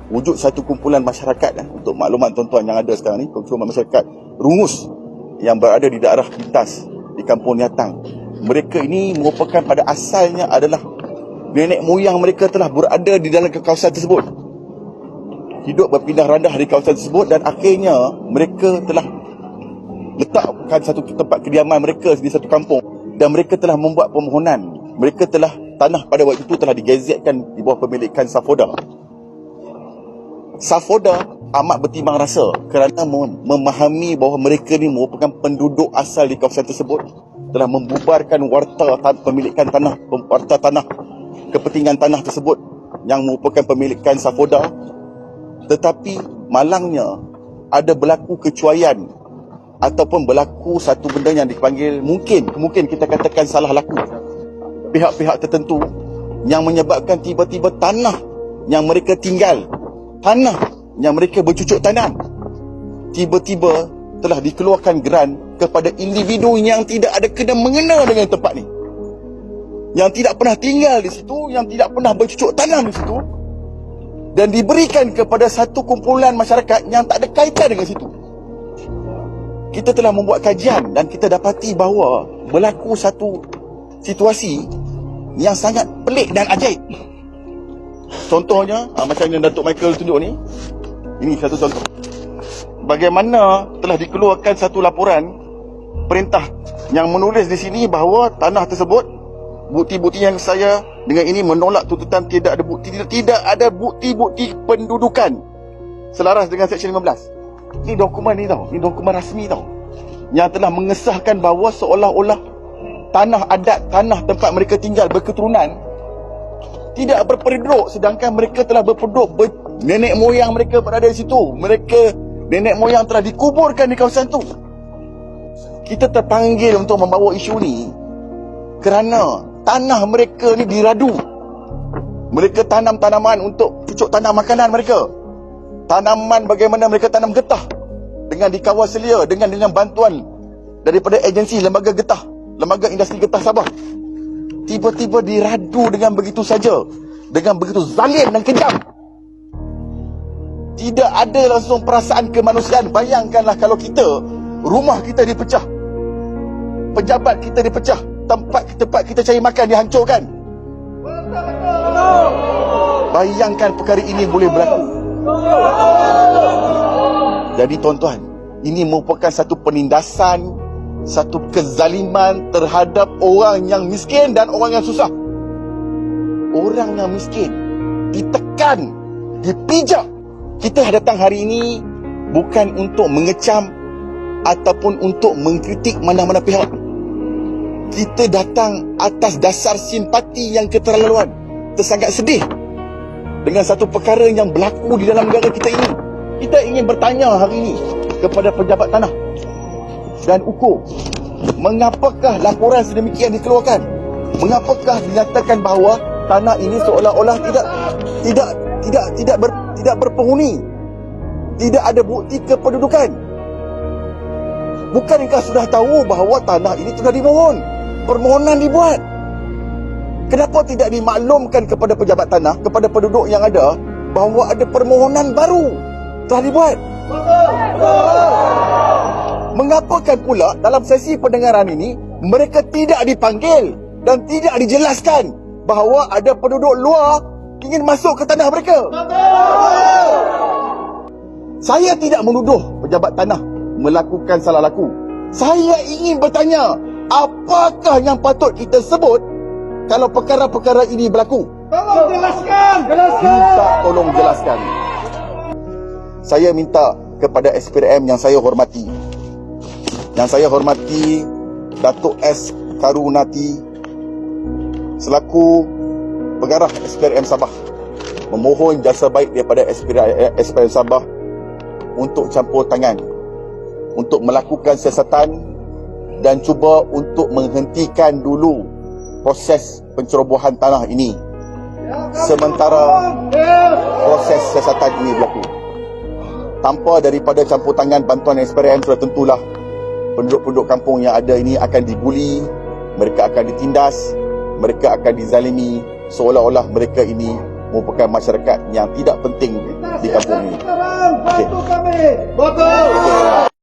wujud satu kumpulan masyarakat untuk maklumat tuan-tuan yang ada sekarang ni, kumpulan masyarakat Rungus yang berada di daerah Pintas di Kampung Niatang. Mereka ini merupakan pada asalnya adalah nenek moyang mereka telah berada di dalam kawasan tersebut, hidup berpindah randah di kawasan tersebut, dan akhirnya mereka telah letakkan satu tempat kediaman mereka di satu kampung, dan mereka telah membuat permohonan. Mereka telah, tanah pada waktu itu telah digazetkan di bawah pemilikan Safoda. Safoda amat bertimbang rasa kerana memahami bahawa mereka ni merupakan penduduk asal di kawasan tersebut, telah membubarkan warta pemilikan tanah, warta tanah, kepentingan tanah tersebut yang merupakan pemilikan Safoda. Tetapi malangnya ada berlaku kecuaian ataupun berlaku satu benda yang dipanggil, mungkin kita katakan salah laku pihak-pihak tertentu, yang menyebabkan tiba-tiba tanah yang mereka tinggal, tanah yang mereka bercucuk tanam, tiba-tiba telah dikeluarkan geran kepada individu yang tidak ada kena mengena dengan tempat ni, yang tidak pernah tinggal di situ, yang tidak pernah bercucuk tanam di situ, dan diberikan kepada satu kumpulan masyarakat yang tak ada kaitan dengan situ. Kita telah membuat kajian dan kita dapati bahawa berlaku satu situasi yang sangat pelik dan ajaib. Contohnya, macam yang Datuk Michael tunjuk ni, ini satu contoh. Bagaimana telah dikeluarkan satu laporan perintah yang menulis di sini bahawa tanah tersebut, bukti-bukti yang saya dengan ini menolak tuntutan tidak ada bukti pendudukan selaras dengan Seksyen 15. Ini dokumen ni tau, ini dokumen rasmi tau, yang telah mengesahkan bahawa seolah-olah tanah adat, tanah tempat mereka tinggal berketurunan tidak berpenduduk, sedangkan mereka telah berpenduduk, nenek moyang mereka berada di situ, nenek moyang telah dikuburkan di kawasan tu. Kita terpanggil untuk membawa isu ni kerana tanah mereka ni diradu. Mereka tanam tanaman untuk cucuk tanam makanan mereka. Tanaman bagaimana mereka tanam getah dengan dikawal selia dengan bantuan daripada agensi lembaga getah, lembaga industri getah Sabah. Tiba-tiba diradu dengan begitu saja, dengan begitu zalim dan kejam. Tidak ada langsung perasaan kemanusiaan. Bayangkanlah kalau kita, rumah kita dipecah, pejabat kita dipecah, tempat kita cari makan dihancurkan. Bayangkan perkara ini boleh berlaku. Jadi tuan-tuan, ini merupakan satu penindasan, satu kezaliman terhadap orang yang miskin dan orang yang susah. Orang yang miskin ditekan, dipijak. Kita datang hari ini bukan untuk mengecam ataupun untuk mengkritik mana-mana pihak. Kita datang atas dasar simpati yang keterlaluan. Tersangat sedih dengan satu perkara yang berlaku di dalam negara kita ini. Kita ingin bertanya hari ini kepada pejabat tanah dan UKO, mengapakah laporan sedemikian dikeluarkan? Mengapakah dinyatakan bahawa tanah ini seolah-olah tidak berpenghuni, tidak ada bukti kependudukan? Bukankah sudah tahu bahawa tanah ini sudah dimohon, permohonan dibuat? Kenapa tidak dimaklumkan kepada pejabat tanah, kepada penduduk yang ada, bahawa ada permohonan baru telah dibuat? Mengapakah pula dalam sesi pendengaran ini mereka tidak dipanggil dan tidak dijelaskan bahawa ada penduduk luar ingin masuk ke tanah mereka? Saya tidak menuduh pejabat tanah melakukan salah laku. Saya ingin bertanya, apakah yang patut kita sebut kalau perkara-perkara ini berlaku? Tolong jelaskan. Tolong jelaskan. Saya minta kepada SPRM yang saya hormati, Datuk S. Karunati selaku pengarah SPRM Sabah, memohon jasa baik daripada SPRM Sabah untuk campur tangan, untuk melakukan siasatan dan cuba untuk menghentikan dulu proses pencerobohan tanah ini sementara proses siasatan ini berlaku. Tanpa daripada campur tangan bantuan SPRM, sudah tentulah penduduk-penduduk kampung yang ada ini akan dibuli, mereka akan ditindas, mereka akan dizalimi, seolah-olah mereka ini merupakan masyarakat yang tidak penting di kampung ini. Bantu kami. Okey.